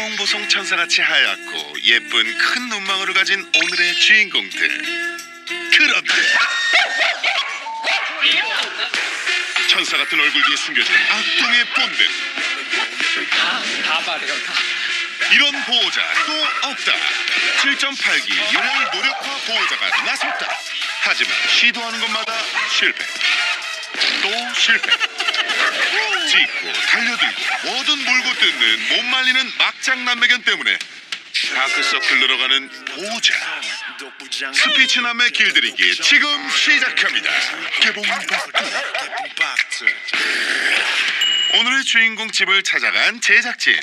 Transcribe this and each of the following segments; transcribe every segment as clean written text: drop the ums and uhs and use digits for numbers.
보송보송 천사같이 하얗고 예쁜 큰 눈망울을 가진 오늘의 주인공들. 그런데 천사 같은 얼굴 뒤에 숨겨진 악동의 본능. 다 바래요, 다. 이런 보호자 또 없다. 7.8기 유혈 노력화 보호자가 나섰다. 하지만 시도하는 것마다 실패. 또 실패. 짚고 달려들고 뭐든 물고 뜯는 못 말리는 막장남매견 때문에 다크서클 늘어가는 보호자. 스피치 남매 길들이기 지금 시작합니다. 개봉 박두. 오늘의 주인공 집을 찾아간 제작진.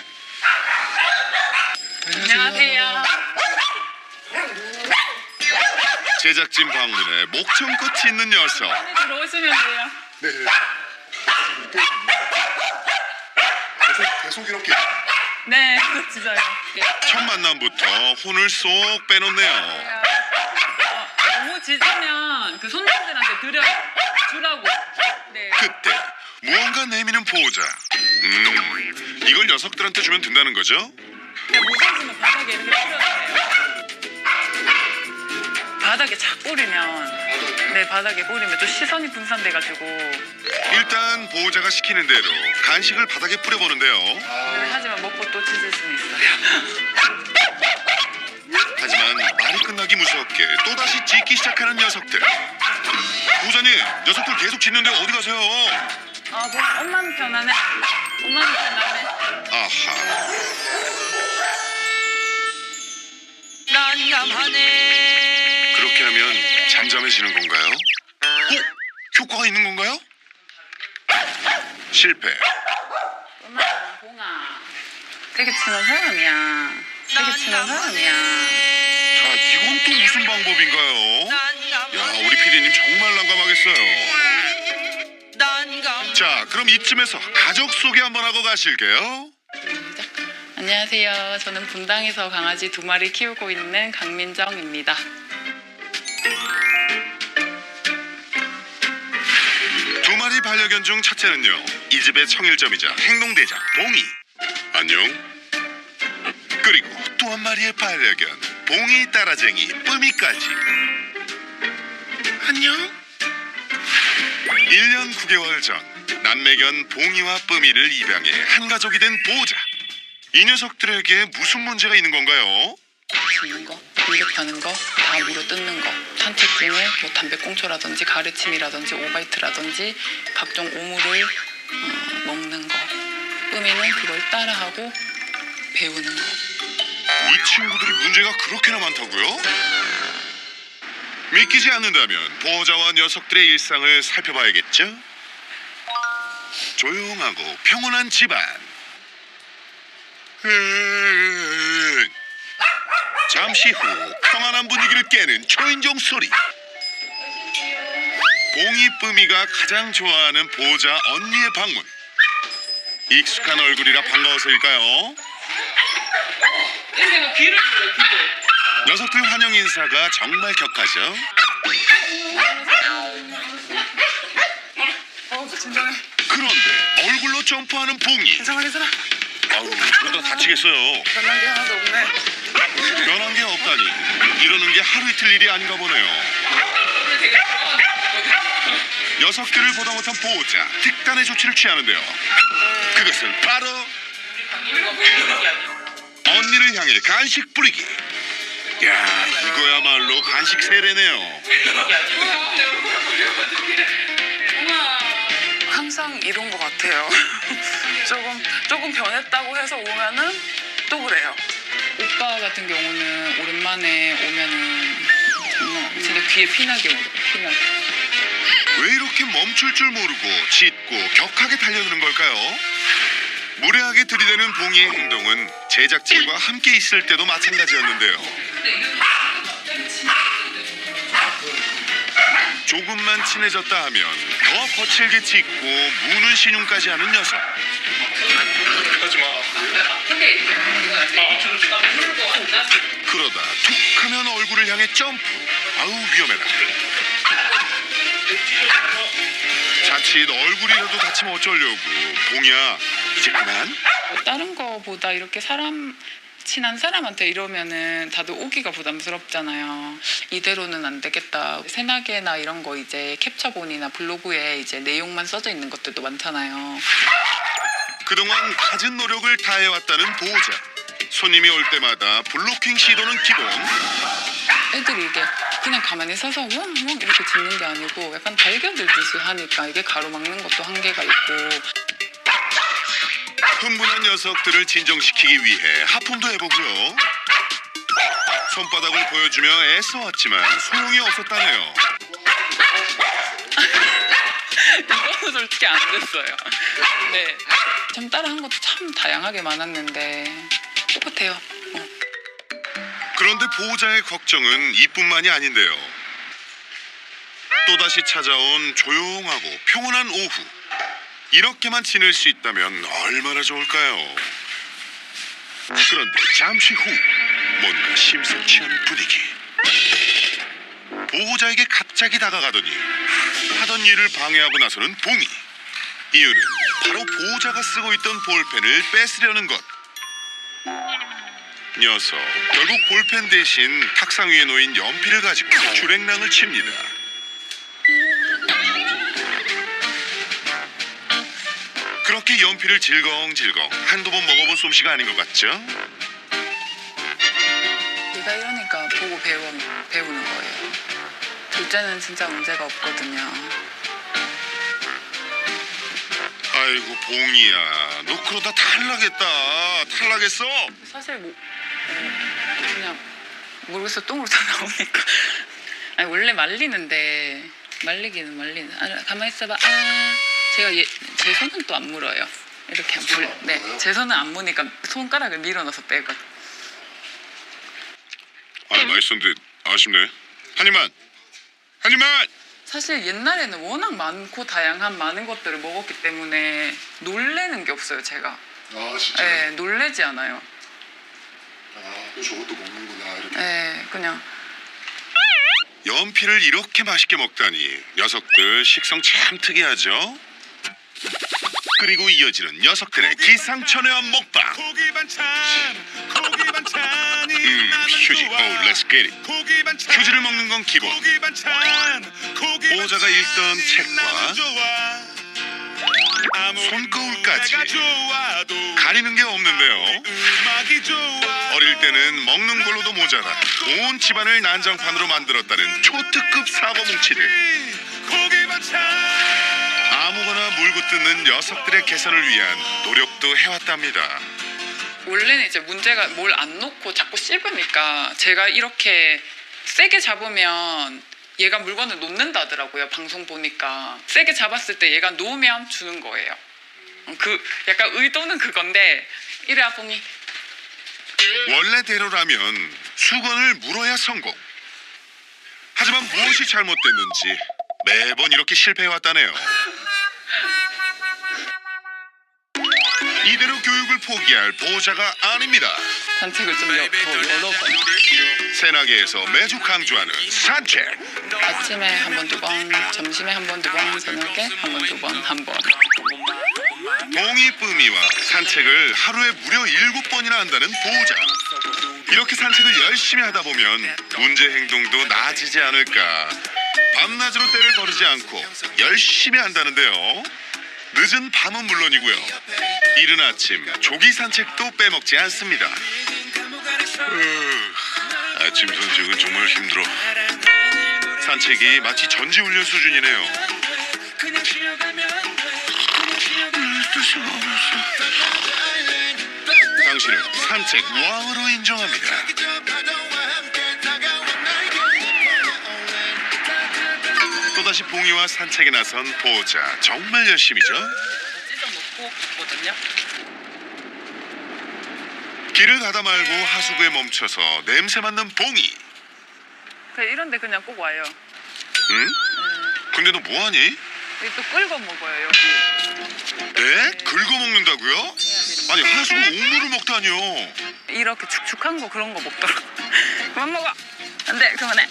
안녕하세요. 제작진 방문에 목청껏 짖는 녀석. 들어오시면 돼요. 네. 계속 이렇게. 네, 진짜요. 첫 만남부터 혼을 쏙 빼놓네요. 너무 짖으면 그 손님들한테 주라고. 네. 그때 무언가 내미는 보호자. 이걸 녀석들한테 주면 된다는 거죠? 그냥 못 짖으면 바닥에 이렇게 뿌려주세요. 바닥에 착 뿌리면, 네, 바닥에 뿌리면 또 시선이 분산돼가지고. 일단 보호자가 시키는 대로 간식을 바닥에 뿌려보는데요. 하지만 먹고 또 짖을 수는 있어요. 하지만 말이 끝나기 무섭게 또다시 짖기 시작하는 녀석들. 보호자님, 녀석들 계속 짖는데 어디 가세요? 아, 뭐, 엄마는 편하네. 엄마는 편하네. 아하. 난감하네. 그렇게 하면 잠잠해지는 건가요? 효과가 있는 건가요? 실패. 봉아, 되게 친한 사람이야. 되게 친한 사람이야. 자, 이건 또 무슨 방법인가요? 야, 우리 PD님 정말 난감하겠어요. 자, 그럼 이쯤에서 가족 소개 한번 하고 가실게요. 안녕하세요. 저는 분당에서 강아지 2마리 키우고 있는 강민정입니다. 두 마리 반려견 중 첫째는요, 이 집의 청일점이자 행동대장 봉이. 안녕. 그리고 또 한 마리의 반려견 봉이 따라쟁이 쁨이까지. 안녕. 1년 9개월 전 남매견 봉이와 쁨이를 입양해 한 가족이 된 보호자. 이 녀석들에게 무슨 문제가 있는 건가요? 짖는 거, 공격하는 거, 다 물어 뜯는 거, 산책 중에 뭐 담배꽁초라든지 가르침이라든지 오바이트라든지 각종 오물을 먹는 거. 쁨이는 그걸 따라하고 배우는 거. 이 친구들이 문제가 그렇게나 많다고요? 믿기지 않는다면 보호자와 녀석들의 일상을 살펴봐야겠죠? 조용하고 평온한 집안. 잠시 후 평안한 분위기를 깨는 초인종 소리. 봉이 쁨이가 가장 좋아하는 보호자 언니의 방문. 익숙한 얼굴이라 반가워서일까요? 귀를 녀석들 환영 인사가 정말 격하죠. 진정해. 그런데 얼굴로 점프하는 봉이. 괜찮아. 아우, 그러다 다치겠어요. 변한 게 하나도 없네. 변한 게 없다니. 이러는 게 하루 이틀 일이 아닌가 보네요. 녀석들을 보다 못한 보호자, 특단의 조치를 취하는데요. 그것은 바로 언니를 향해 간식 뿌리기. 야, 이거야말로 간식 세례네요. 항상 이런 것 같아요. 조금 변했다고 해서 오면은 또 그래요. 오빠 같은 경우는 오랜만에 오면은 정말 진짜 귀에 피나게 울어요. 피나게. 왜 이렇게 멈출 줄 모르고 짖고 격하게 달려드는 걸까요? 무례하게 들이대는 봉이의 행동은 제작진과 함께 있을 때도 마찬가지였는데요. 조금만 친해졌다 하면 더 거칠게 짖고 무는 신용까지 하는 녀석. 그러다 툭 하면 얼굴을 향해 점프. 아우, 위험해라. 자칫 얼굴이라도 다치면 어쩌려고. 봉이야, 이제 그만. 다른 거보다 이렇게 친한 사람한테 이러면은 다들 오기가 부담스럽잖아요. 이대로는 안 되겠다. 새나개나 이런 거 이제 캡처본이나 블로그에 이제 내용만 써져 있는 것들도 많잖아요. 그동안 갖은 노력을 다해왔다는 보호자. 손님이 올 때마다 블로킹 시도는 기본. 애들이 이게 그냥 가만히 서서 우엉우엉 이렇게 짖는 게 아니고 약간 달겨들듯이 하니까 이게 가로막는 것도 한계가 있고. 흥분한 녀석들을 진정시키기 위해 하품도 해보고요. 손바닥을 보여주며 애써왔지만 소용이 없었다네요. 이거는 솔직히 안 됐어요. 네, 참 따라한 것도 참 다양하게 많았는데 똑같아요. 그런데 보호자의 걱정은 이뿐만이 아닌데요. 또다시 찾아온 조용하고 평온한 오후. 이렇게만 지낼 수 있다면 얼마나 좋을까요? 그런데 잠시 후 뭔가 심상치 않은 분위기. 보호자에게 갑자기 다가가더니 하던 일을 방해하고 나서는 봉이. 이유는 바로 보호자가 쓰고 있던 볼펜을 뺏으려는 것. 녀석 결국 볼펜 대신 탁상 위에 놓인 연필을 가지고 주랭랑을 칩니다. 그렇게 연필을 질겅질겅 한두 번 먹어본 솜씨가 아닌 것 같죠? 얘가 이러니까 보고 배우는 거예요. 둘째는 진짜 문제가 없거든요. 아이고 봉이야, 너 그러다 탈락했다. 탈락했어. 사실 그냥 모르겠어. 똥으로 다 나오니까. 아니, 원래 말리는데 말리기는 말리는. 가만히 있어봐. 제가 제 손은 또 안 물어요. 이렇게 안 물. 네, 제 손은 안 무니까 손가락을 밀어넣어서 빼거든. 맛있었는데 아쉽네. 한 입만. 사실 옛날에는 워낙 많고 다양한 많은 것들을 먹었기 때문에 놀래는 게 없어요, 제가. 진짜? 네, 놀래지 않아요. 또 저것도 먹는구나 이렇게. 네, 그냥. 연필을 이렇게 맛있게 먹다니 녀석들 식성 참 특이하죠? 그리고 이어지는 녀석들의 기상천외한 먹방. 휴지, let's get it. 휴지를 먹는 건 기본. 보호자가 읽던 책과 손거울까지 가리는 게 없는데요. 어릴 때는 먹는 걸로도 모자라 온 집안을 난장판으로 만들었다는 초특급 사고 뭉치들. 아무거나 물고 뜯는 녀석들의 개선을 위한 노력도 해왔답니다. 원래는 이제 문제가 뭘 안 놓고 자꾸 씹으니까 제가 이렇게 세게 잡으면 얘가 물건을 놓는다더라고요. 방송 보니까 세게 잡았을 때 얘가 놓으면 주는 거예요. 그 약간 의도는 그건데 이래야 봉이. 원래대로라면 수건을 물어야 성공. 하지만 무엇이 잘못됐는지 매번 이렇게 실패해왔다네요. 이대로 교육을 포기할 보호자가 아닙니다. 산책을 좀 더 여러 번. 새나개에서 매주 강조하는 산책. 아침에 한 번, 두 번, 점심에 한 번, 두 번, 저녁에 한 번, 두 번, 한 번. 봉이쁨이와 산책을 하루에 무려 7번이나 한다는 보호자. 이렇게 산책을 열심히 하다 보면 문제 행동도 나아지지 않을까. 밤낮으로 때를 거르지 않고 열심히 한다는데요. 늦은 밤은 물론이고요. 이른 아침 조기 산책도 빼먹지 않습니다. 아침 산책은 정말 힘들어. 산책이 마치 전지훈련 수준이네요. 당신은 산책 왕으로 인정합니다. 또다시 봉이와 산책에 나선 보호자. 정말 열심이죠? 찢어놓고 갔거든요. 길을 가다 말고 하수구에 멈춰서 냄새 맡는 봉이. 이런데 그냥 꼭 와요. 응? 근데 너 뭐하니? 또 끌고 먹어요, 여기. 네? 긁어 먹는다고요? 아니 하수구 옥물을 먹다니요. 이렇게 축축한 거 그런 거 먹더라고. 그만 먹어. 안 돼, 그만해.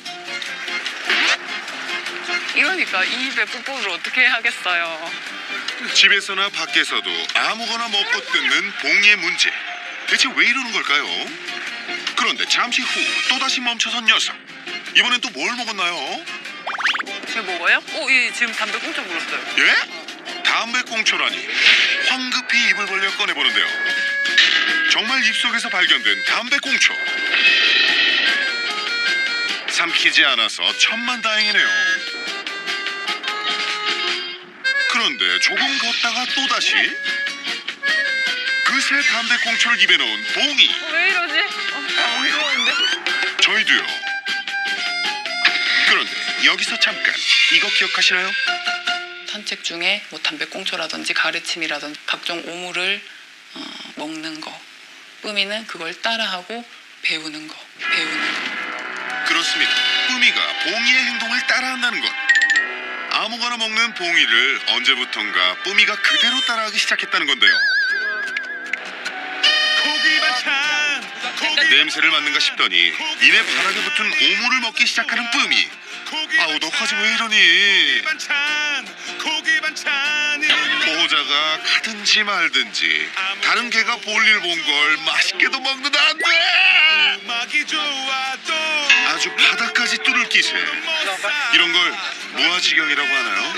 이러니까 이 입에 뽀뽀를 어떻게 하겠어요. 집에서나 밖에서도 아무거나 먹고 뜯는 봉이의 문제. 대체 왜 이러는 걸까요? 그런데 잠시 후 또다시 멈춰선 녀석. 이번엔 또 뭘 먹었나요? 지금 먹어요? 예, 지금 담배꽁초 물었어요. 예? 담배꽁초라니. 황급히 입을 벌려 꺼내보는데요. 정말 입속에서 발견된 담배꽁초. 삼키지 않아서 천만다행이네요. 그런데 조금 걷다가 또다시 그새 담배꽁초를 입에 넣은 봉이. 왜 이러지? 무서운데? 저희도요. 그런데 여기서 잠깐 이거 기억하시나요? 산책 중에 뭐 담배꽁초라든지 가래침이라든지 각종 오물을 먹는 거. 뿜이는 그걸 따라하고 배우는 거. 그렇습니다. 뿌미가 봉이의 행동을 따라한다는 것. 아무거나 먹는 봉이를 언제부턴가 뿌미가 그대로 따라하기 시작했다는 건데요. 냄새를 맡는가 싶더니 이내 바닥에 붙은 오물을 먹기 시작하는 뿌미. 아우 너까지 왜 이러니? 보호자가 가든지 말든지 다른 개가 볼일 본 걸 맛있게도 먹는다. 안 돼! 아주 바닥까지 뚫을 기세. 이런 걸 무아지경이라고 하나요?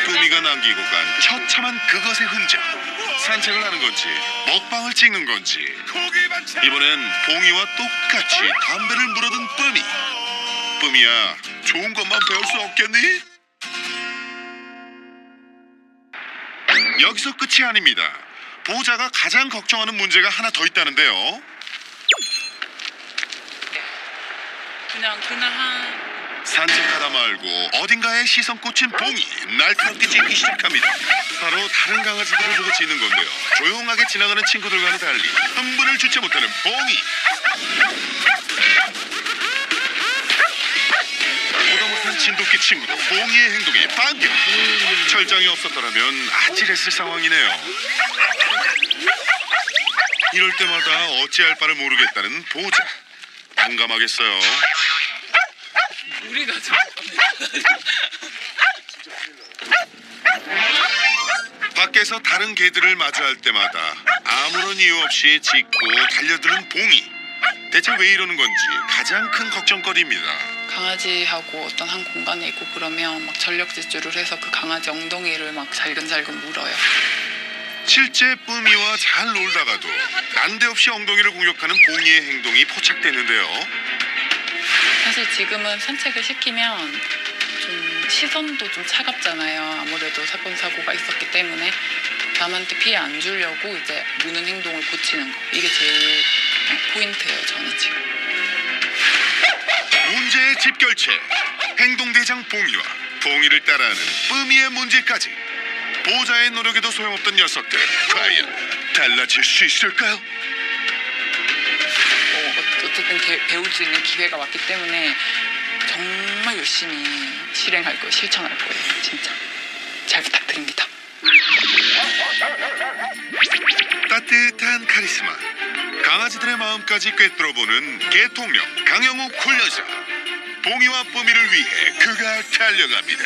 뿌미가 남기고 간 처참한 그것의 흔적. 산책을 하는 건지 먹방을 찍는 건지. 이번엔 봉이와 똑같이 담배를 물어든 뿌미. 뿌미야, 좋은 것만 배울 수 없겠니? 여기서 끝이 아닙니다. 보호자가 가장 걱정하는 문제가 하나 더 있다는데요. 그냥 산책하다 말고 어딘가에 시선 꽂힌 봉이 날카롭게 짖기 시작합니다. 바로 다른 강아지들을 보고 짖는 건데요. 조용하게 지나가는 친구들과는 달리 흥분을 주체 못하는 봉이. 보다 못한 진돗개 친구도 봉이의 행동에 반격. 철장이 없었더라면 아찔했을 상황이네요. 이럴 때마다 어찌할 바를 모르겠다는 보호자. 난감하겠어요. 우리가 좀 밖에서 다른 개들을 마주할 때마다 아무런 이유 없이 짖고 달려드는 봉이. 대체 왜 이러는 건지 가장 큰 걱정거리입니다. 강아지하고 어떤 한 공간에 있고 그러면 막 전력 질주를 해서 그 강아지 엉덩이를 막 잘근잘근 물어요. 실제 뿌미와 잘 놀다가도 난데없이 엉덩이를 공격하는 봉이의 행동이 포착되는데요. 사실 지금은 산책을 시키면 좀 시선도 좀 차갑잖아요. 아무래도 사건 사고가 있었기 때문에 남한테 피해 안 주려고 이제 무는 행동을 고치는 거. 이게 제일 포인트예요, 저는 지금. 문제의 집결체. 행동대장 봉이와 봉이를 따라하는 뿌미의 문제까지. 보호자의 노력에도 소용없던 녀석들. 과연 달라질 수 있을까요? 어쨌든 배울 수 있는 기회가 왔기 때문에 정말 열심히 실행할 거예요. 실천할 거예요. 진짜. 잘 부탁드립니다. 따뜻한 카리스마. 강아지들의 마음까지 꿰뚫어보는 개통령 강영욱 훈련사. 봉이와 뿌미를 위해 그가 달려갑니다.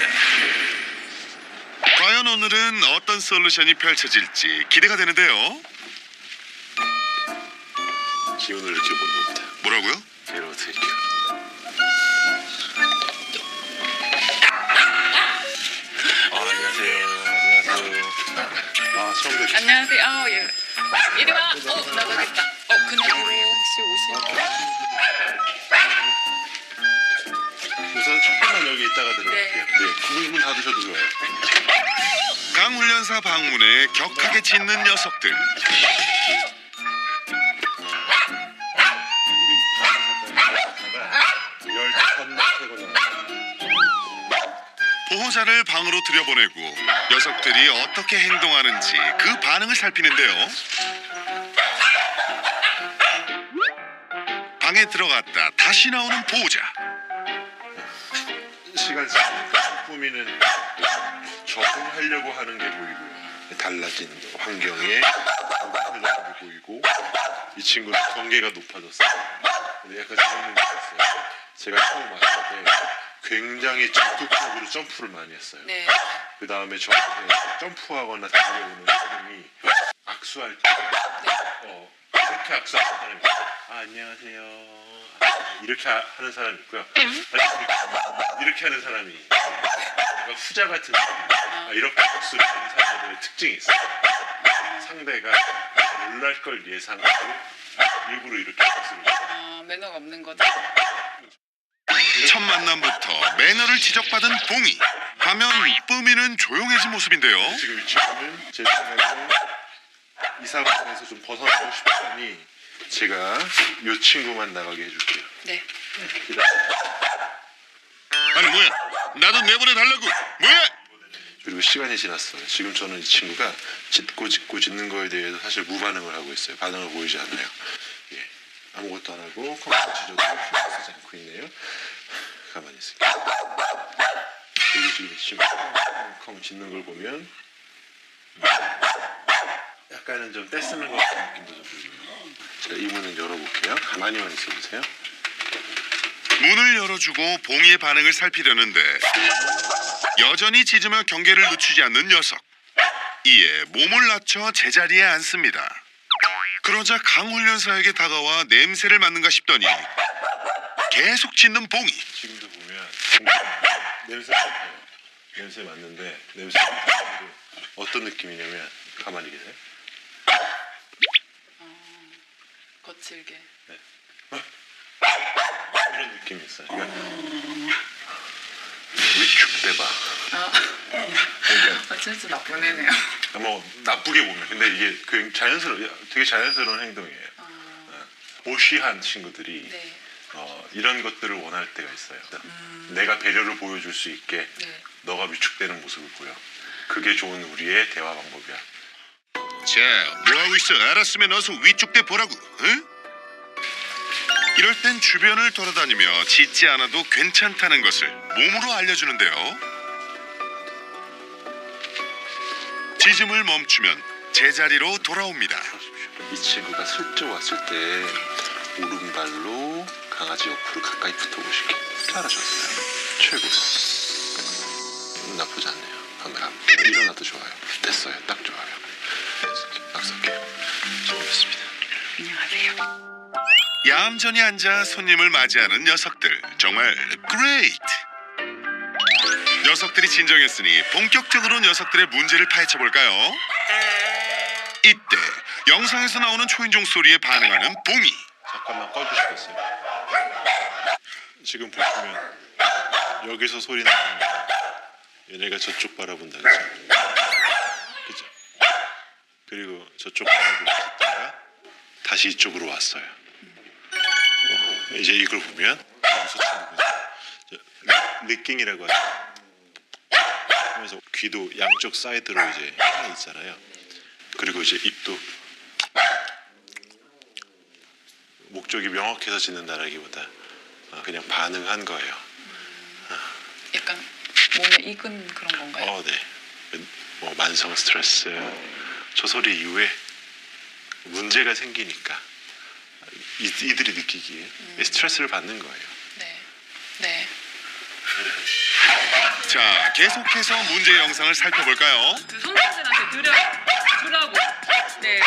과연 오늘은 어떤 솔루션이 펼쳐질지 기대가 되는데요. 기운을 느껴보는 겁니다. 뭐라고요? 내려드릴게요. 안녕하세요. 처음 뵙겠습니다. 안녕하세요. 예. 이리 와. 나가겠다. 그날로 혹시 오시는 우선 잠깐만 여기 있다가 들어갈게요. 네. 문 닫으셔도 좋아요. 강 훈련사 방문에 격하게 짖는 녀석들. 보호자를 방으로 들여보내고 녀석들이 어떻게 행동하는지 그 반응을 살피는데요. 방에 들어갔다 다시 나오는 보호자. 시간 지나니까 꾸미는 적응하려고 하는 게 보이고요. 달라진 환경에 적응하려는 게 보이고, 이 친구는 경계가 높아졌어요. 근데 약간 재밌는 게 있었어요. 제가 처음 왔을 때 굉장히 적극적으로 점프를 많이 했어요. 네. 그 다음에 저한테 점프하거나 달려오는 사람이 악수할 때 이렇게 악수하는 사람이 있어요. 안녕하세요. 이렇게 하는 사람이 있고요. 이렇게 하는 사람이 약간 후자 같은 느낌. 이렇게 악수를 하는 사람들의 특징이 있어요. 상대가 놀랄 걸 예상하고 일부러 이렇게 악수를 해요. 매너가 없는 거죠. 첫 만남부터 매너를 지적받은 봉이. 하면 뿜이는 조용해진 모습인데요. 지금 이 친구는 제 생각에 이 상황에서 좀 벗어나고 싶으니 제가 이 친구만 나가게 해줄게요. 네. 아니 뭐야? 나도 내보내달라고. 뭐야? 그리고 시간이 지났어요. 지금 저는 이 친구가 짖고 짖는 거에 대해서 사실 무반응을 하고 있어요. 반응을 보이지 않아요. 예. 아무것도 안 하고 콩콩 짖어도 신경 쓰지 않고 있네요. 가만히 있을게요. 그리고 지금 이 친구가 콩콩 짖는 걸 보면 약간은 좀 떼쓰는 것 같은 느낌도 좀 들고요. 제가 이 문을 열어볼게요. 가만히만 있어주세요. 문을 열어주고 봉이의 반응을 살피려는데 여전히 짖으며 경계를 늦추지 않는 녀석. 이에 몸을 낮춰 제자리에 앉습니다. 그러자 강훈련사에게 다가와 냄새를 맡는가 싶더니 계속 짖는 봉이. 지금도 보면 냄새 맡아요. 냄새 맡는데 냄새 맡는데 어떤 느낌이냐면 가만히 계세요. 거칠게. 이런 느낌이 있어요. 그러니까 위축돼봐. 그러니까 진짜 나쁜 애네요. 뭐 나쁘게 보면 근데 이게 되게 자연스러운 행동이에요. 보시한 친구들이 네. 이런 것들을 원할 때가 있어요. 내가 배려를 보여줄 수 있게 네. 너가 위축되는 모습을 보여. 그게 좋은 우리의 대화 방법이야. 자, 뭐하고 있어? 알았으면 어서 위쪽대 보라고. 응? 이럴 땐 주변을 돌아다니며 짖지 않아도 괜찮다는 것을 몸으로 알려주는데요. 짖음을 멈추면 제자리로 돌아옵니다. 이 친구가 슬쩍 왔을 때 오른발로 강아지 옆으로 가까이 붙어보시게. 잘하셨어요. 최고예요. 나쁘지 않네요. 카메라 일어나도 좋아요. 됐어요. 딱 좋아요. 악석해요. 수고하셨습니다. 안녕하세요. 얌전히 앉아 손님을 맞이하는 녀석들. 정말 그레이트. 녀석들이 진정했으니 본격적으로 녀석들의 문제를 파헤쳐볼까요? 이때 영상에서 나오는 초인종 소리에 반응하는 봉이. 잠깐만 꺼주시겠어요? 지금 보시면 여기서 소리 나는데 얘네가 저쪽 바라본다, 그죠? 그죠? 그리고 저쪽 바라보고 있다가 다시 이쪽으로 왔어요. 이제 이걸 보면 여기서 치는 거죠. 릭킹이라고 하죠. 하면서 귀도 양쪽 사이드로 이제 하나 있잖아요. 그리고 이제 입도 목적이 명확해서 짖는다라기보다 그냥 반응한 거예요. 약간 몸에 익은 그런 건가요? 네. 뭐 만성 스트레스 저 소리 이후에 문제가 생기니까 이들이 느끼기에 스트레스를 받는 거예요. 네. 네. 자, 계속해서 문제 영상을 살펴볼까요? 그 손님들한테 주라고. 네.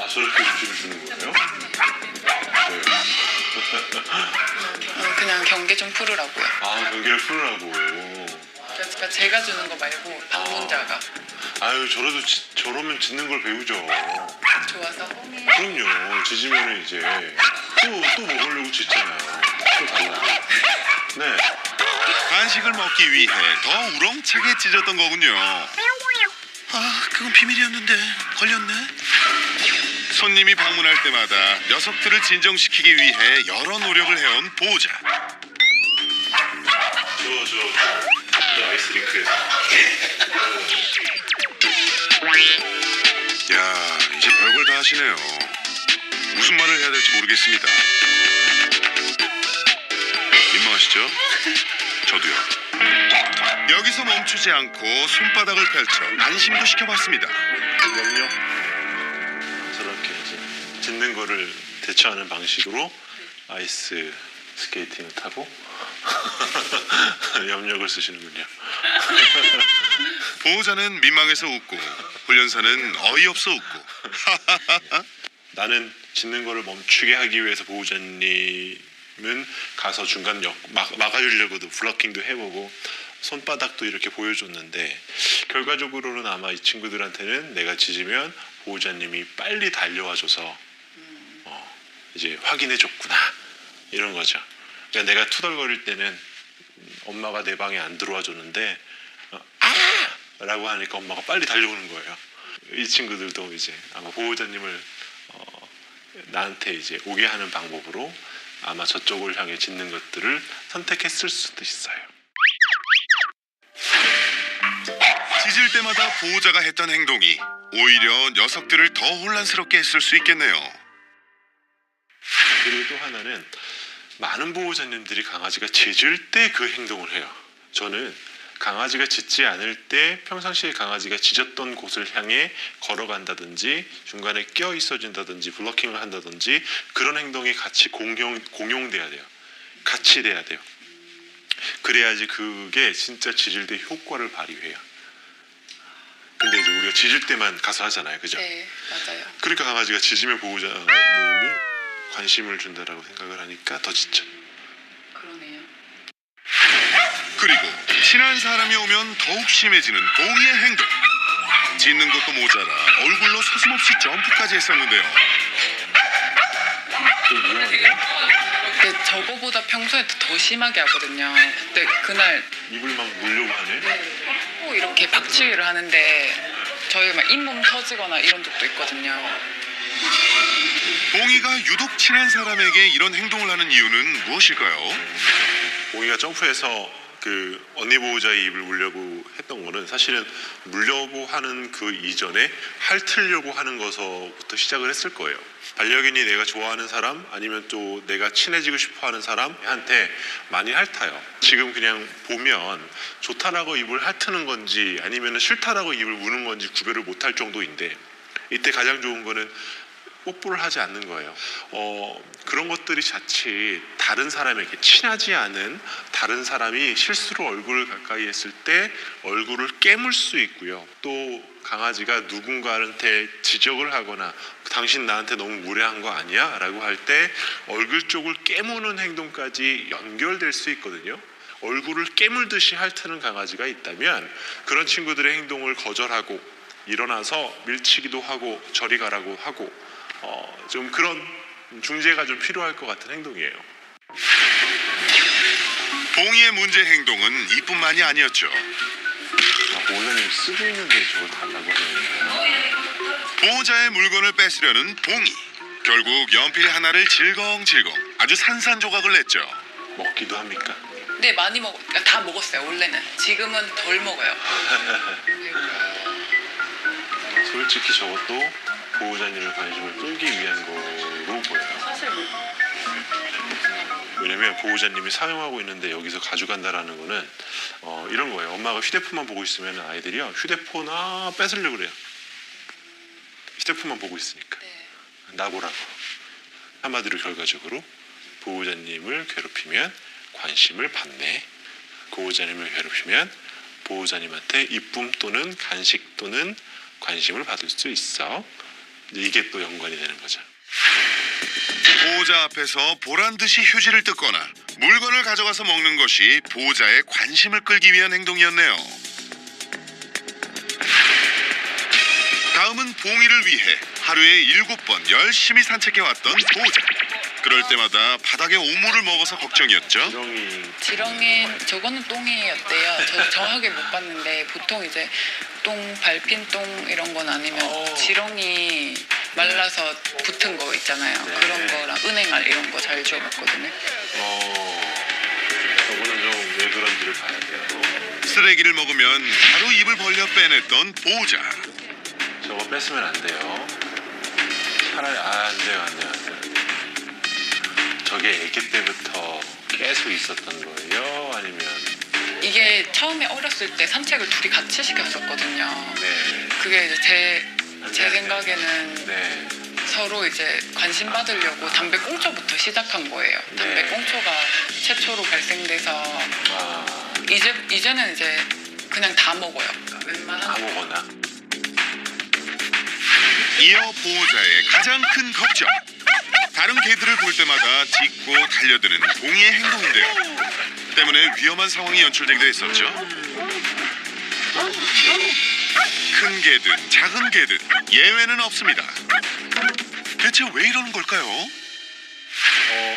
저렇게 음식을 주는 거예요? 네. 그냥 경계 좀 풀으라고요. 경계를 풀으라고. 그러니까 제가 주는 거 말고 방문자가. 저러면 짖는 걸 배우죠. 좋아서. 그럼요. 짖으면 이제 또 먹으려고 짖잖아요. 또 달라고. 네. 간식을 먹기 위해 더 우렁차게 짖었던 거군요. 그건 비밀이었는데 걸렸네. 손님이 방문할 때마다 녀석들을 진정시키기 위해 여러 노력을 해온 보호자. 저 아이스링크에서. 야, 이제 별걸 다 하시네요. 무슨 말을 해야 될지 모르겠습니다. 민망하시죠? 저도요. 여기서 멈추지 않고 손바닥을 펼쳐 안심도 시켜봤습니다. 명령. 저렇게 이제 짖는 거를 대처하는 방식으로 아이스 스케이팅을 타고 염력을 쓰시는군요. 보호자는 민망해서 웃고 훈련사는 어이없어 웃고. 나는 짖는 거를 멈추게 하기 위해서 보호자님은 가서 중간 막아주려고도 블러킹도 해보고 손바닥도 이렇게 보여줬는데 결과적으로는 아마 이 친구들한테는 내가 짖으면 보호자님이 빨리 달려와줘서 이제 확인해줬구나 이런 거죠. 그러니까 내가 투덜거릴 때는 엄마가 내 방에 안 들어와 줬는데 라고 하니까 엄마가 빨리 달려오는 거예요. 이 친구들도 이제 아마 보호자님을 나한테 이제 오게 하는 방법으로 아마 저쪽을 향해 짖는 것들을 선택했을 수도 있어요. 짖을 때마다 보호자가 했던 행동이 오히려 녀석들을 더 혼란스럽게 했을 수 있겠네요. 그리고 또 하나는 많은 보호자님들이 강아지가 짖을 때 그 행동을 해요. 저는 강아지가 짖지 않을 때 평상시에 강아지가 짖었던 곳을 향해 걸어간다든지 중간에 껴 있어진다든지 블러킹을 한다든지 그런 행동이 같이 공용돼야 돼요. 같이 돼야 돼요. 그래야지 그게 진짜 짖을 때 효과를 발휘해요. 근데 이제 우리가 짖을 때만 가서 하잖아요. 그죠? 네, 맞아요. 그러니까 강아지가 짖으면 보호자님이 관심을 준다라고 생각을 하니까 더 짖죠. 그러네요. 그리고 친한 사람이 오면 더욱 심해지는 봉이의 행동. 짖는 것도 모자라 얼굴로 서슴없이 점프까지 했었는데요. 좀 위험한데요? 근데 저거보다 평소에 더 심하게 하거든요. 근데 그날 입을 막 물려고 하네. 꼭 이렇게 박치기를 하는데 저희 막 잇몸 터지거나 이런 적도 있거든요. 봉이가 유독 친한 사람에게 이런 행동을 하는 이유는 무엇일까요? 봉이가 점프해서 그 언니 보호자의 입을 물려고 했던 거는 사실은 물려고 하는 그 이전에 핥으려고 하는 것부터 시작을 했을 거예요. 반려견이 내가 좋아하는 사람 아니면 또 내가 친해지고 싶어하는 사람한테 많이 핥아요. 지금 그냥 보면 좋다라고 입을 핥는 건지 아니면 싫다라고 입을 무는 건지 구별을 못할 정도인데 이때 가장 좋은 거는 뽀뽀를 하지 않는 거예요. 그런 것들이 자칫 다른 사람에게 친하지 않은 다른 사람이 실수로 얼굴을 가까이 했을 때 얼굴을 깨물 수 있고요. 또 강아지가 누군가한테 지적을 하거나 당신 나한테 너무 무례한 거 아니야? 라고 할 때 얼굴 쪽을 깨무는 행동까지 연결될 수 있거든요. 얼굴을 깨물듯이 핥는 강아지가 있다면 그런 친구들의 행동을 거절하고 일어나서 밀치기도 하고 저리 가라고 하고 좀 그런 중재가 좀 필요할 것 같은 행동이에요. 봉이의 문제 행동은 이뿐만이 아니었죠. 보호자님 쓰고 있는데 저걸 달라고 하는 보호자의 물건을 뺏으려는 봉이. 결국 연필 하나를 질겅질겅 아주 산산조각을 냈죠. 먹기도 합니까? 네, 많이 다 먹었어요. 원래는. 지금은 덜 먹어요. 솔직히 저것도 보호자님의 관심을 끌기 위한 거로 보여요. 사실 왜냐면 보호자님이 사용하고 있는데 여기서 가져간다라는 거는 이런 거예요. 엄마가 휴대폰만 보고 있으면 아이들이요 휴대폰 뺏으려고 그래요. 휴대폰만 보고 있으니까. 네. 나 보라고. 한마디로 결과적으로 보호자님을 괴롭히면 관심을 받네. 보호자님을 괴롭히면 보호자님한테 이쁨 또는 간식 또는 관심을 받을 수 있어. 이게 또 연관이 되는 거죠. 보호자 앞에서 보란듯이 휴지를 뜯거나 물건을 가져가서 먹는 것이 보호자의 관심을 끌기 위한 행동이었네요. 다음은 봉이를 위해 하루에 7번 열심히 산책해왔던 보호자. 그럴 때마다 바닥에 오물을 먹어서 걱정이었죠. 지렁이 저거는 똥이었대요. 저 정확하게 못 봤는데 보통 이제 똥 밟힌 똥 이런 건 아니면 지렁이 말라서 붙은 거 있잖아요. 네. 그런 거랑 은행알 이런 거 잘 주워 먹거든요. 저거는 좀 왜 그런지를 봐야 돼요. 쓰레기를 먹으면 바로 입을 벌려 빼냈던 보호자. 저거 뺐으면 안 돼요. 차라리 안 돼요. 저게 아기 때부터 계속 있었던 거예요? 아니면 이게 처음에 어렸을 때 산책을 둘이 같이 시켰었거든요. 네. 그게 이제 제 네. 생각에는 네. 서로 이제 관심 받으려고 담배꽁초부터 시작한 거예요. 담배꽁초가 최초로 발생돼서 이제는 이제 그냥 다 먹어요. 그러니까 웬만한 아무거나. 이어 보호자의 가장 큰 걱정. 다른 개들을 볼 때마다 짖고 달려드는 봉이의 행동인데요. 때문에 위험한 상황이 연출되기도 했었죠. 큰 개든 작은 개든 예외는 없습니다. 대체 왜 이러는 걸까요?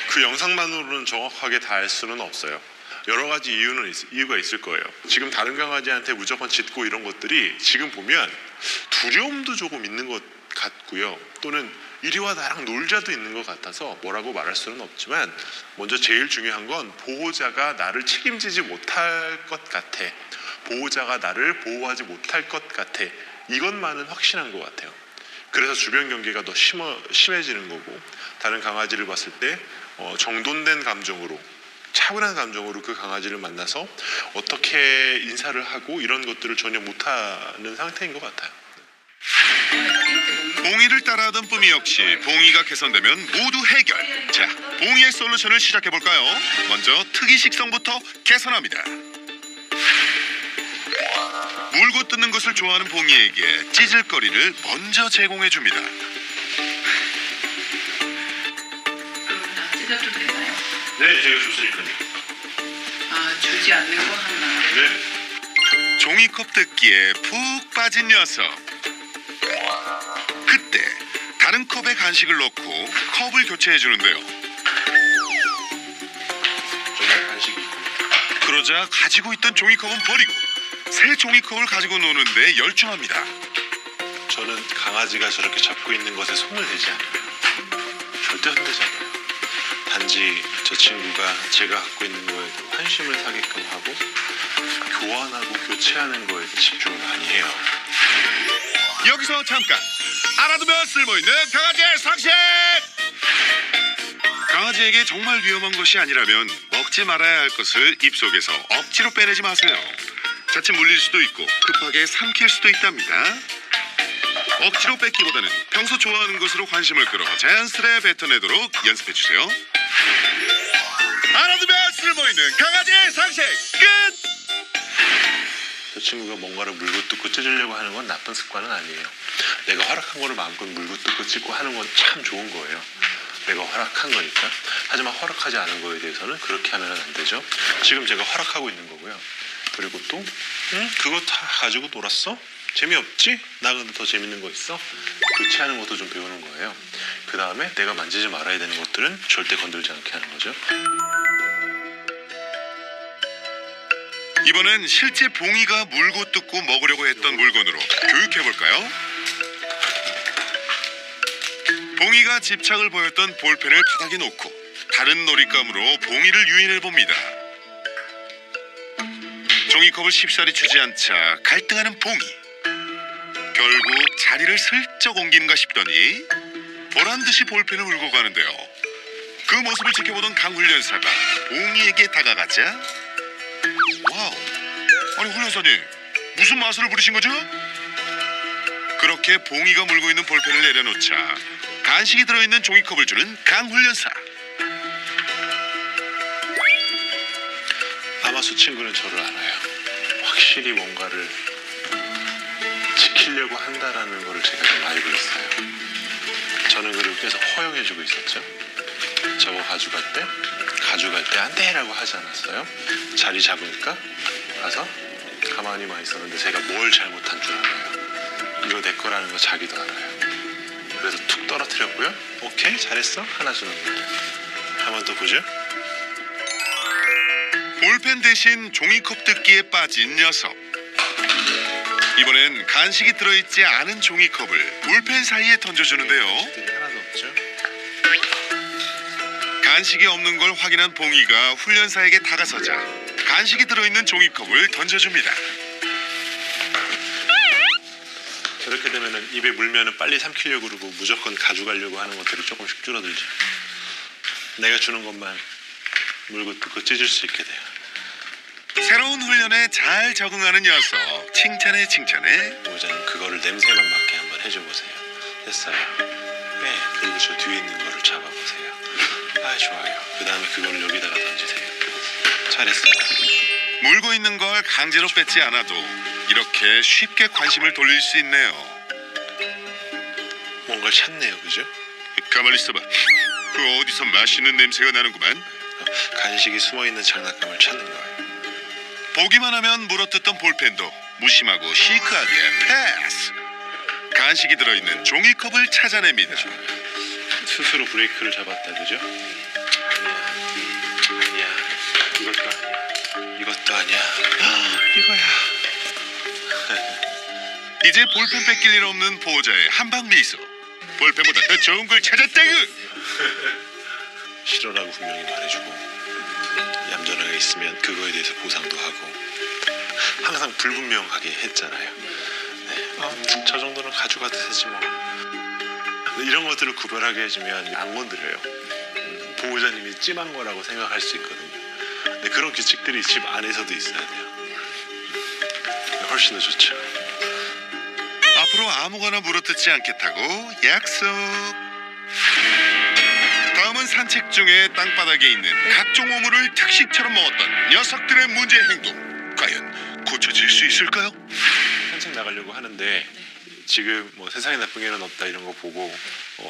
그 영상만으로는 정확하게 다 알 수는 없어요. 여러 가지 이유가 있을 거예요. 지금 다른 강아지한테 무조건 짖고 이런 것들이 지금 보면 두려움도 조금 있는 것 같고요. 또는 이리와 나랑 놀자도 있는 것 같아서 뭐라고 말할 수는 없지만 먼저 제일 중요한 건 보호자가 나를 책임지지 못할 것 같아. 보호자가 나를 보호하지 못할 것 같아. 이것만은 확신한 것 같아요. 그래서 주변 경계가 더 심해지는 거고 다른 강아지를 봤을 때 정돈된 감정으로 차분한 감정으로 그 강아지를 만나서 어떻게 인사를 하고 이런 것들을 전혀 못하는 상태인 것 같아요. 봉이를 따라하던 뿜이 역시 봉이가 개선되면 모두 해결. 자, 봉이의 솔루션을 시작해볼까요? 먼저 특이 식성부터 개선합니다. 물고 뜯는 것을 좋아하는 봉이에게 찢을거리를 먼저 제공해줍니다. 찢어도 되나요? 네, 제가 줬으니까요. 주지 않는 거 하나. 네. 종이컵 뜯기에 푹 빠진 녀석. 그때 다른 컵에 간식을 넣고 컵을 교체해주는데요. 저기 간식이. 그러자 가지고 있던 종이컵은 버리고 새 종이컵을 가지고 노는데 열중합니다. 저는 강아지가 저렇게 잡고 있는 것에 손을 대지 않아요. 절대 손대지 않아요. 단지 저 친구가 제가 갖고 있는 거에 관심을 사게끔 하고 교환하고 교체하는 거에 집중을 많이 해요. 여기서 잠깐 알아두면 쓸모있는 강아지의 상식! 강아지에게 정말 위험한 것이 아니라면 먹지 말아야 할 것을 입속에서 억지로 빼내지 마세요. 자칫 물릴 수도 있고 급하게 삼킬 수도 있답니다. 억지로 뺏기보다는 평소 좋아하는 것으로 관심을 끌어 자연스레 뱉어내도록 연습해주세요. 알아두면 쓸모있는 강아지의 상식 끝! 저 친구가 뭔가를 물고 뜯고 찢으려고 하는 건 나쁜 습관은 아니에요. 내가 허락한 거를 마음껏 물고 뜯고 찢고 하는 건 참 좋은 거예요. 내가 허락한 거니까. 하지만 허락하지 않은 거에 대해서는 그렇게 하면 안 되죠. 지금 제가 허락하고 있는 거고요. 그리고 또 그거 다 가지고 놀았어? 재미없지? 나 근데 더 재밌는 거 있어? 교체하는 것도 좀 배우는 거예요. 그 다음에 내가 만지지 말아야 되는 것들은 절대 건들지 않게 하는 거죠. 이번엔 실제 봉이가 물고 뜯고 먹으려고 했던 물건으로 교육해볼까요? 봉이가 집착을 보였던 볼펜을 바닥에 놓고 다른 놀잇감으로 봉이를 유인해봅니다. 종이컵을 쉽사리 주지 않자 갈등하는 봉이. 결국 자리를 슬쩍 옮기는가 싶더니 보란듯이 볼펜을 울고 가는데요. 그 모습을 지켜보던 강훈련사가 봉이에게 다가가자 와우, 아니 훈련사님 무슨 마술을 부리신 거죠? 그렇게 봉이가 물고 있는 볼펜을 내려놓자 간식이 들어있는 종이컵을 주는 강훈련사. 아마수 친구는 저를 알아요. 확실히 뭔가를 지키려고 한다라는 거를 제가 좀 알고 있어요. 저는 그리고 계속 허용해주고 있었죠. 저거 가져갈 때 안 돼라고 하지 않았어요. 자리 잡으니까 가서 가만히만 있었는데 제가 뭘 잘못한 줄 알아요. 이거 내 거라는 거 자기도 알아요. 그래서 툭 떨어뜨렸고요. 오케이 잘했어 하나 주는 거예요. 한 번 더 보죠. 볼펜 대신 종이컵 뜯기에 빠진 녀석. 이번엔 간식이 들어있지 않은 종이컵을 볼펜 사이에 던져주는데요. 들이 하나도 없죠. 간식이 없는 걸 확인한 봉이가 훈련사에게 다가서자 간식이 들어있는 종이컵을 던져줍니다. 저렇게 되면은 입에 물면은 빨리 삼키려고 그러고 무조건 가져가려고 하는 것들이 조금씩 줄어들죠. 내가 주는 것만 물고 뜯고 찢을 수 있게 돼요. 새로운 훈련에 잘 적응하는 녀석. 칭찬해 칭찬해. 보호자는 그거를 냄새만 맡게 한번 해줘보세요. 됐어요. 다음에 그리고 저 뒤에 있는 거를 잡아보세요. 아, 좋아요. 그 다음에 그걸 여기다가 던지세요. 잘했어요. 물고 있는 걸 강제로 뺏지 않아도 이렇게 쉽게 관심을 돌릴 수 있네요. 뭔가를 찾네요, 그죠? 가만히 있어봐. 그 어디서 맛있는 냄새가 나는구만. 간식이 숨어있는 장난감을 찾는 거예요. 보기만 하면 물어뜯던 볼펜도 무심하고 시크하게 패스. 간식이 들어있는 종이컵을 찾아냅니다. 스스로 브레이크를 잡았다, 그죠? 아니야. 이것도 아니야. 이것도 아니야. 이거야. 이제 볼펜 뺏길 일 없는 보호자의 한방 미소. 볼펜보다 더 좋은 걸 찾았다구. 싫어라고 분명히 말해주고 얌전하게 있으면 그거에 대해서 보상도 하고 항상 불분명하게 했잖아요. 네. 저 정도는 가져가도 되지 뭐. 이런 것들을 구별하게 해주면 안 건드려요. 보호자님이 찜한 거라고 생각할 수 있거든요. 근데 그런 규칙들이 집 안에서도 있어야 돼요. 훨씬 더 좋죠. 앞으로 아무거나 물어뜯지 않겠다고 약속. 다음은 산책 중에 땅바닥에 있는 각종 오물을 특식처럼 먹었던 녀석들의 문제 행동. 과연 고쳐질 수 있을까요? 산책 나가려고 하는데 지금 뭐 세상에 나쁜 게는 없다 이런 거 보고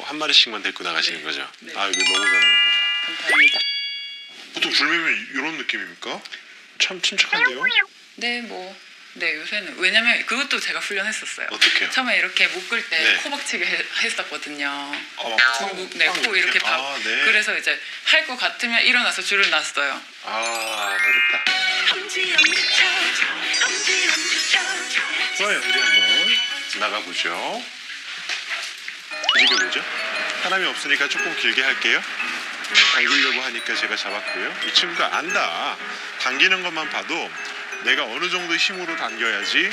한 마리씩만 데리고 나가시는 거죠. 네. 아, 이거 너무 잘하는 거예요. 감사합니다. 보통 불매면 이런 느낌입니까? 참 침착한데요? 네, 네, 요새는 왜냐면 그것도 제가 훈련했었어요. 어떻게요? 처음에 이렇게 묶을 때 네. 코박치기 했었거든요. 막 네, 코 이렇게 박. 아, 네. 그래서 이제 할 것 같으면 일어나서 줄을 놨어요. 아, 잘했다. 좋아요, 우리 한번 나가보죠. 이게 뭐죠? 사람이 없으니까 조금 길게 할게요. 당기려고 하니까 제가 잡았고요. 이 친구가 안다. 당기는 것만 봐도 내가 어느 정도 힘으로 당겨야지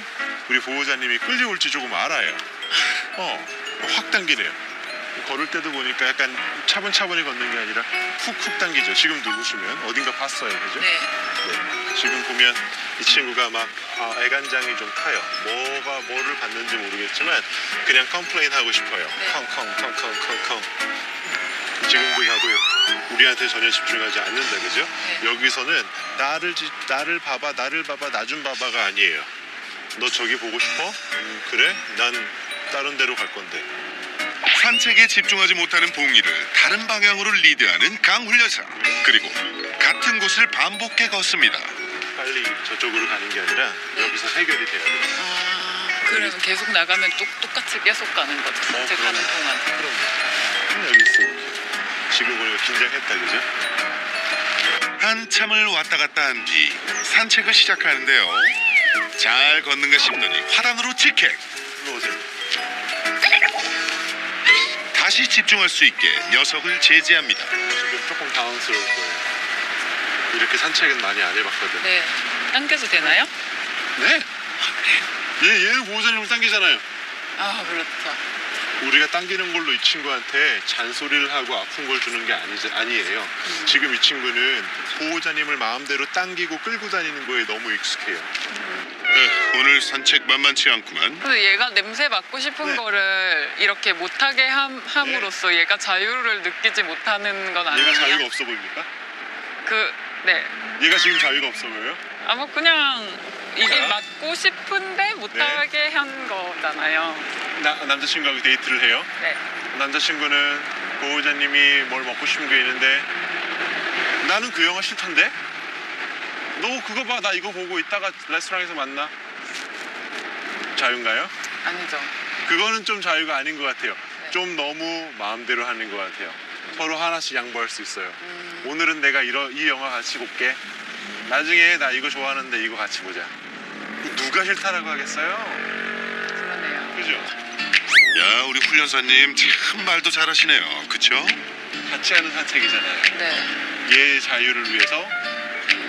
우리 보호자님이 끌려올지 조금 알아요. 확 당기네요. 걸을 때도 보니까 약간 차분차분히 걷는 게 아니라 훅훅 당기죠. 지금도 보시면 어딘가 봤어요, 그죠? 네. 네. 지금 보면 이 친구가 막 애간장이 좀 타요. 뭐를 봤는지 모르겠지만 그냥 컴플레인 하고 싶어요. 네. 컹컹컹컹컹컹. 지금도 봐도 우리한테 전혀 집중하지 않는다, 그죠? 네. 여기서는 나를 봐봐, 나 좀 봐봐가 아니에요. 너 저기 보고 싶어? 그래? 난 다른 데로 갈 건데. 산책에 집중하지 못하는 봉이를 다른 방향으로 리드하는 강훈련사. 그리고 같은 곳을 반복해 걷습니다. 빨리 저쪽으로 가는 게 아니라 여기서 해결이 돼야 돼요. 그러면 계속 나가면 똑같이 계속 가는 거죠. 산책하는 동안. 그럼 여기 있어, 이렇게. 지금 보니까 긴장했다, 그죠? 한참을 왔다 갔다 한 뒤 산책을 시작하는데요. 잘 걷는가 싶더니 화단으로 직행. 일로 오세요. 다시 집중할 수 있게 녀석을 제지합니다. 지금 조금 당황스러울 거예요. 이렇게 산책은 많이 안 해봤거든. 네. 당겨도 되나요? 네? 얘는 보호자님을 당기잖아요. 아, 그렇죠. 우리가 당기는 걸로 이 친구한테 잔소리를 하고 아픈 걸 주는 게 아니에요. 지금 이 친구는 보호자님을 마음대로 당기고 끌고 다니는 거에 너무 익숙해요. 오늘 산책 만만치 않구만. 근데 얘가 냄새 맡고 싶은 네. 거를 이렇게 못하게 함으로써 얘가 자유를 느끼지 못하는 건 아니에요? 얘가 자유가 없어 보입니까? 네. 얘가 지금 자유가 없어 보여요? 아마 그냥 이게 자. 맡고 싶은데 못하게 한 거잖아요. 남자친구하고 데이트를 해요. 네. 남자친구는 보호자님이 뭘 먹고 싶은 게 있는데 나는 그 영화 싫던데? 너 그거 봐, 나 이거 보고 이따가 레스토랑에서 만나. 자유인가요? 아니죠. 그거는 좀 자유가 아닌 것 같아요. 네. 좀 너무 마음대로 하는 것 같아요. 서로 하나씩 양보할 수 있어요. 오늘은 내가 이 영화 같이 볼게. 나중에 나 이거 좋아하는데 이거 같이 보자. 누가 싫다라고 하겠어요? 그러네요. 그죠? 야, 우리 훈련사님 참 말도 잘하시네요. 그쵸? 같이 하는 산책이잖아요. 네. 얘의 자유를 위해서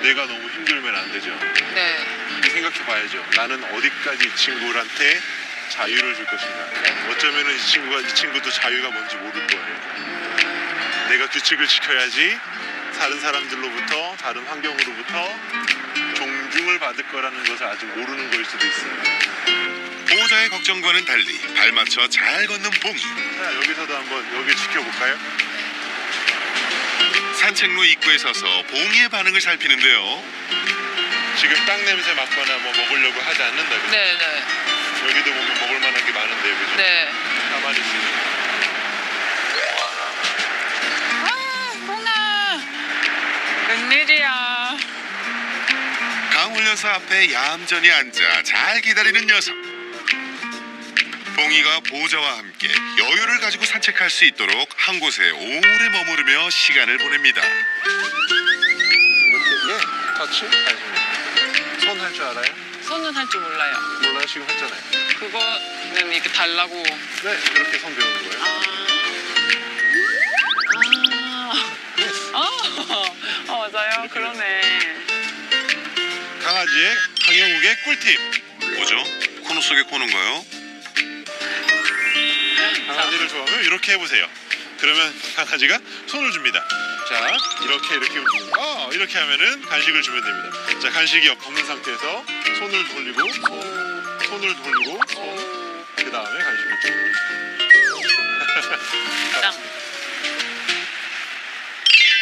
내가 너무 힘들면 안 되죠. 네. 생각해 봐야죠. 나는 어디까지 이 친구한테 자유를 줄 것인가. 네. 어쩌면은 이 친구도 자유가 뭔지 모를 거예요. 내가 규칙을 지켜야지 다른 사람들로부터, 다른 환경으로부터 존중을 받을 거라는 것을 아직 모르는 거일 수도 있어요. 보호자의 걱정과는 달리 발맞춰 잘 걷는 봉이. 자, 여기서도 한번 여기 지켜볼까요? 산책로 입구에 서서 봉이의 반응을 살피는데요. 지금 땅 냄새 맡거나 뭐 먹으려고 하지 않는다. 그죠? 네네. 여기도 보면 먹을 만한 게 많은데요, 그죠? 네. 가만히 있으니까. 아, 봉아. 웬일이야. 강훈련소 앞에 얌전히 앉아 잘 기다리는 녀석. 봉이가 보호자와 함께 여유를 가지고 산책할 수 있도록 한 곳에 오래 머무르며 시간을 보냅니다. 이렇게 터치? 손 할 줄 알아요? 손은 할 줄 몰라요. 몰라요? 지금 했잖아요. 그거는 이렇게 달라고. 네, 그렇게 손 배우는 거예요. 맞아요. 그러네. 강아지의 강영욱의 꿀팁. 뭐죠? 코너 속의 코너인가요? 강아지를 좋아하면 이렇게 해보세요. 그러면 강아지가 손을 줍니다. 자, 이렇게 움직입니다. 이렇게 하면은 간식을 주면 됩니다. 자, 간식이 없는 상태에서 손을 돌리고 손을 돌리고 그 다음에 간식을 줍니다. 짱.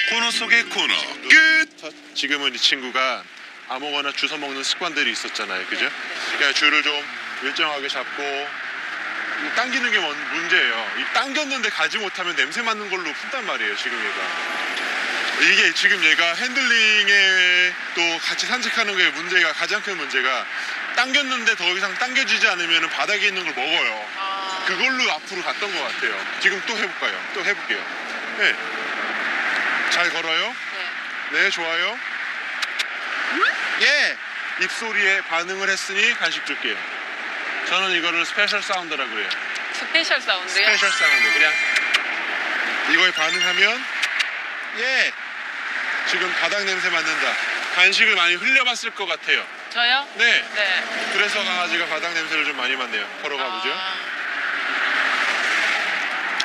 코너 속의 코너 끝! 지금은 이 친구가 아무거나 주워 먹는 습관들이 있었잖아요, 그죠? 그러니까 줄을 좀 일정하게 잡고 당기는 게 문제예요. 이 당겼는데 가지 못하면 냄새 맡는 걸로 푼단 말이에요, 지금 얘가. 이게 지금 얘가 핸들링에 또 같이 산책하는 게 문제가 가장 큰 문제가 당겼는데 더 이상 당겨지지 않으면 바닥에 있는 걸 먹어요. 그걸로 앞으로 갔던 것 같아요. 지금 또 해볼까요? 또 해볼게요. 네. 잘 걸어요? 네, 좋아요. 예! 입소리에 반응을 했으니 간식 줄게요. 저는 이거를 스페셜 사운드라 그래요. 스페셜 사운드요? 스페셜 사운드. 그냥 이거에 반응하면 예! 지금 바닥 냄새 맡는다. 간식을 많이 흘려봤을 것 같아요. 저요? 네. 네. 그래서 강아지가 바닥 냄새를 좀 많이 맡네요. 걸어가 보죠.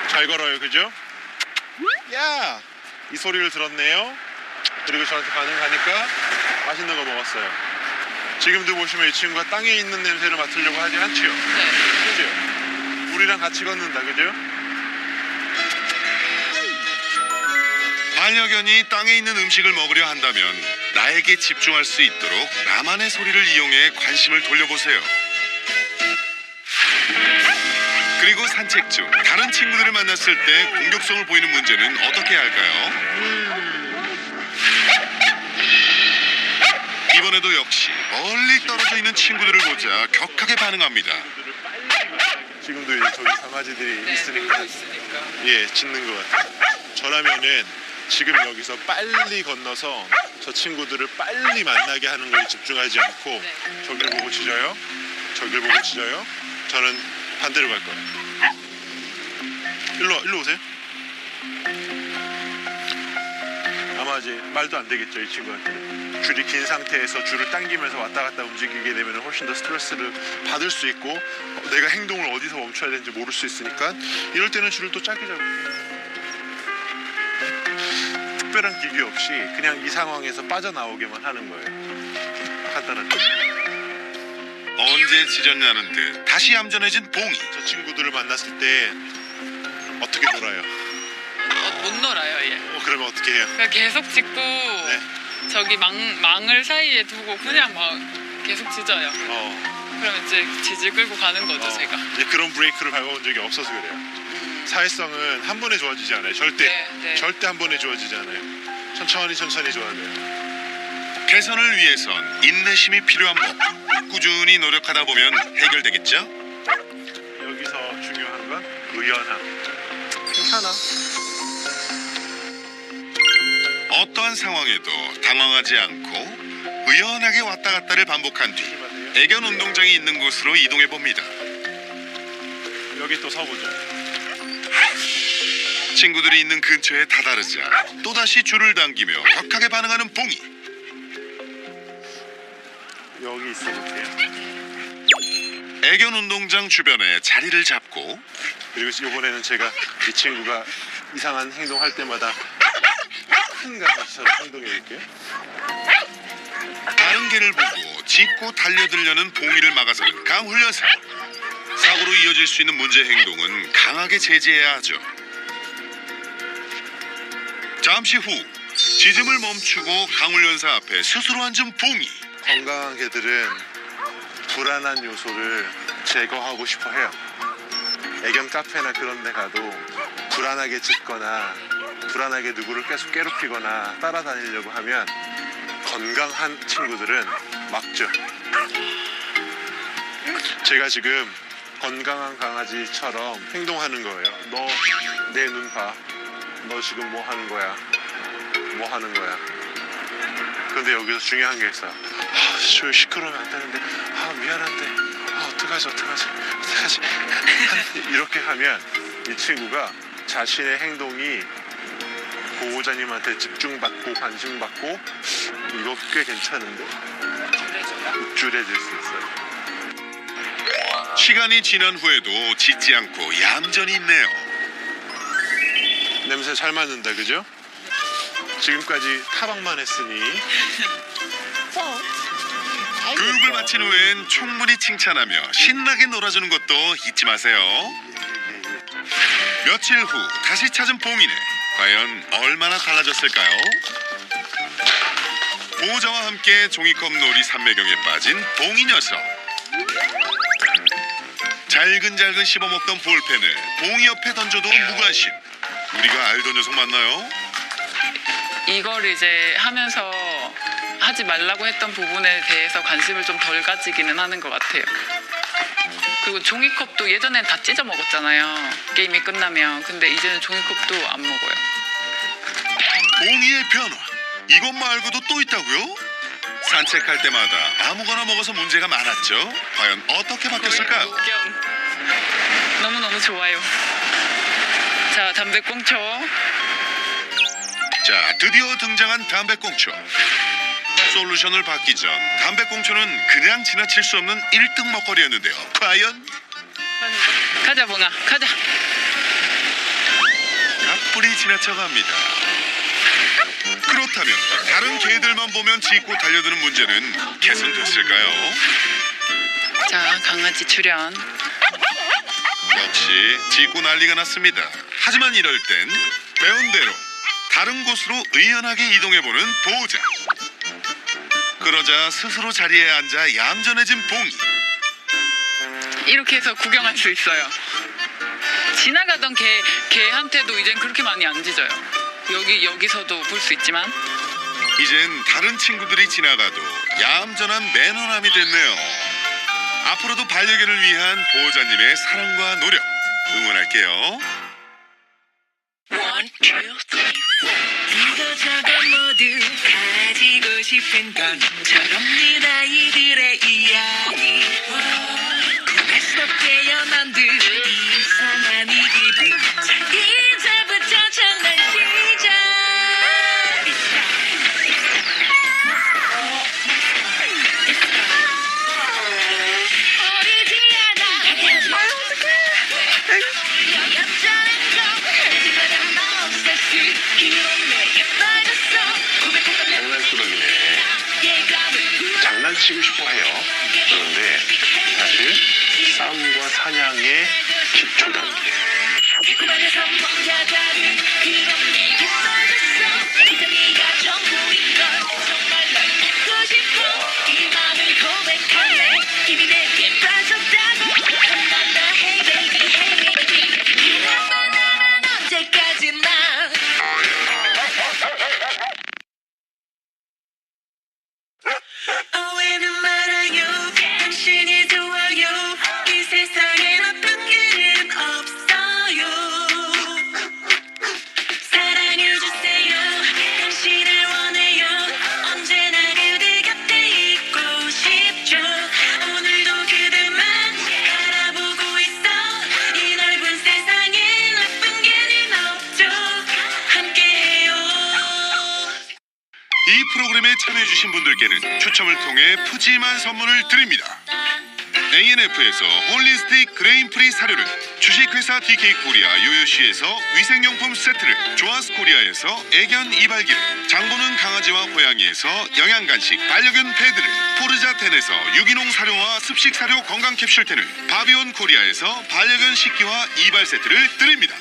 잘 걸어요, 그죠? 야! 이 소리를 들었네요. 그리고 저한테 반응하니까 맛있는 거 먹었어요. 지금도 보시면 이 친구가 땅에 있는 냄새를 맡으려고 하지 않지요? 네. 그죠? 우리랑 같이 걷는다, 그죠? 반려견이 땅에 있는 음식을 먹으려 한다면 나에게 집중할 수 있도록 나만의 소리를 이용해 관심을 돌려보세요. 그리고 산책 중 다른 친구들을 만났을 때 공격성을 보이는 문제는 어떻게 해야 할까요? 이번에도 역시 멀리 떨어져 있는 친구들을 보자 격하게 반응합니다. 지금도 이제 저기 강아지들이 네, 있으니까 놀고 있으니까. 예, 짖는 것 같아요. 저라면은 지금 여기서 빨리 건너서 저 친구들을 빨리 만나게 하는 거에 집중하지 않고 네. 저길 보고 짖어요. 저길 보고 짖어요. 저는 반대로 갈 거예요. 일로 오세요. 아마 이제 말도 안 되겠죠, 이 친구한테는. 줄이 긴 상태에서 줄을 당기면서 왔다 갔다 움직이게 되면 훨씬 더 스트레스를 받을 수 있고 내가 행동을 어디서 멈춰야 되는지 모를 수 있으니까 이럴 때는 줄을 또 짧게 잡을게요. 특별한 기계 없이 그냥 이 상황에서 빠져나오게만 하는 거예요. 간단하게. 언제 짖었냐는 듯 다시 얌전해진 봉이. 저 친구들을 만났을 때 어떻게 놀아요? 못 놀아요, 얘. 그러면 어떻게 해요? 그냥 계속 짖고 네. 저기 망을 사이에 두고 그냥 막 계속 짖어요. 그러면 이제 질질 끌고 가는 거죠, 제가. 이제 그런 브레이크를 밟아본 적이 없어서 그래요. 사회성은 한 번에 좋아지지 않아요. 절대. 네. 절대 한 번에 좋아지지 않아요. 천천히 좋아져요. 개선을 위해선 인내심이 필요한 법. 꾸준히 노력하다 보면 해결되겠죠? 여기서 중요한 건 의연함. 괜찮아. 어떠한 상황에도 당황하지 않고 의연하게 왔다 갔다를 반복한 뒤 애견 운동장이 있는 곳으로 이동해 봅니다. 여기 또 서보죠. 친구들이 있는 근처에 다다르자 또다시 줄을 당기며 격하게 반응하는 봉이. 여기 있어볼게요. 애견 운동장 주변에 자리를 잡고 그리고 이번에는 제가 이 친구가 이상한 행동할 때마다 큰 강아지처럼 행동해볼게요. 다른 개를 보고 짖고 달려들려는 봉이를 막아서는 강훈련사. 악으로 이어질 수 있는 문제 행동은 강하게 제재해야 하죠. 잠시 후 짖음을 멈추고 강훈련사 앞에 스스로 앉은 봉이. 건강한 개들은 불안한 요소를 제거하고 싶어 해요. 애견 카페나 그런 데 가도 불안하게 짖거나 불안하게 누구를 계속 괴롭히거나 따라다니려고 하면 건강한 친구들은 막죠. 제가 지금 건강한 강아지처럼 행동하는 거예요. 너 내 눈 봐. 너 지금 뭐 하는 거야? 뭐 하는 거야? 근데 여기서 중요한 게 있어요. 저 시끄러우면 안 되는데, 미안한데, 어떡하지? 이렇게 하면 이 친구가 자신의 행동이 보호자님한테 집중받고 관심받고 이거 꽤 괜찮은데 우쭐해질 수 있어요. 시간이 지난 후에도 짖지 않고 얌전히 있네요. 냄새 잘 맡는다, 그죠? 지금까지 타박만 했으니 교육을 마친 후엔 충분히 칭찬하며 신나게 놀아주는 것도 잊지 마세요. 며칠 후 다시 찾은 봉이네. 과연 얼마나 달라졌을까요? 보호자와 함께 종이컵 놀이 삼매경에 빠진 봉이 녀석. 잘근잘근 씹어먹던 볼펜을 봉이 옆에 던져도 무관심. 우리가 알던 녀석 맞나요? 이걸 이제 하면서 하지 말라고 했던 부분에 대해서 관심을 좀 덜 가지기는 하는 것 같아요. 그리고 종이컵도 예전엔 다 찢어 먹었잖아요. 게임이 끝나면. 근데 이제는 종이컵도 안 먹어요. 봉이의 변화. 이것 말고도 또 있다고요? 산책할 때마다 아무거나 먹어서 문제가 많았죠. 과연 어떻게 바뀌었을까요? 너무너무 좋아요. 자, 담배꽁초. 자, 드디어 등장한 담배꽁초. 솔루션을 받기 전 담배꽁초는 그냥 지나칠 수 없는 1등 먹거리였는데요. 과연? 가자, 봉아. 가자. 가뿐히 지나쳐갑니다. 그렇다면 다른 개들만 보면 짖고 달려드는 문제는 개선됐을까요? 자, 강아지 출연. 역시 짖고 난리가 났습니다. 하지만 이럴 땐 배운 대로 다른 곳으로 의연하게 이동해보는 보호자. 그러자 스스로 자리에 앉아 얌전해진 봉이. 이렇게 해서 구경할 수 있어요. 지나가던 개한테도 이젠 그렇게 많이 안 짖어요. 여기서도 볼 수 있지만. 이젠 다른 친구들이 지나가도 얌전한 매너남이 됐네요. 앞으로도 반려견을 위한 보호자님의 사랑과 노력 응원할게요. One, two, three, four. 이거저거 모두 가지고 싶은 것처럼 네 아이들의 이야기 꿈에서 깨어난 듯 이상한 이 기분 자, 이제부터 장난 시작 어리지 않아 장난꾸러기네. 장난치고 싶어 해요. 그런데 사실 싸움과 사냥의 기초 단계. 그만해서 뭔가 다른 그런 내게 빠졌어 이제 네가 전부인 걸 정말 널 믿고 싶어 이 맘을 고백할래 이미 내게 빠졌다고 한 번 더 hey baby hey baby 이러면 나는 언제까지나 오해는 말아요 당신이 좋아요 이 세상엔 어떤 길은 없어요 사랑해주세요 당신을 원해요 언제나 그대 곁에 있고 싶죠 오늘도 그대만 바라보고 있어 이 넓은 세상엔 나쁜 개는 없죠 함께해요 이 프로그램에 참여해주신 분들께는 추첨을 통해 푸짐한 선물을 드립니다. ANF에서 홀리스틱 그레인프리 사료를, 주식회사 DK코리아 요요시에서 위생용품 세트를, 조아스코리아에서 애견 이발기를, 장보는 강아지와 고양이에서 영양간식 반려견 패드를, 포르자텐에서 유기농 사료와 습식 사료 건강 캡슐텐을, 바비온 코리아에서 반려견 식기와 이발 세트를 드립니다.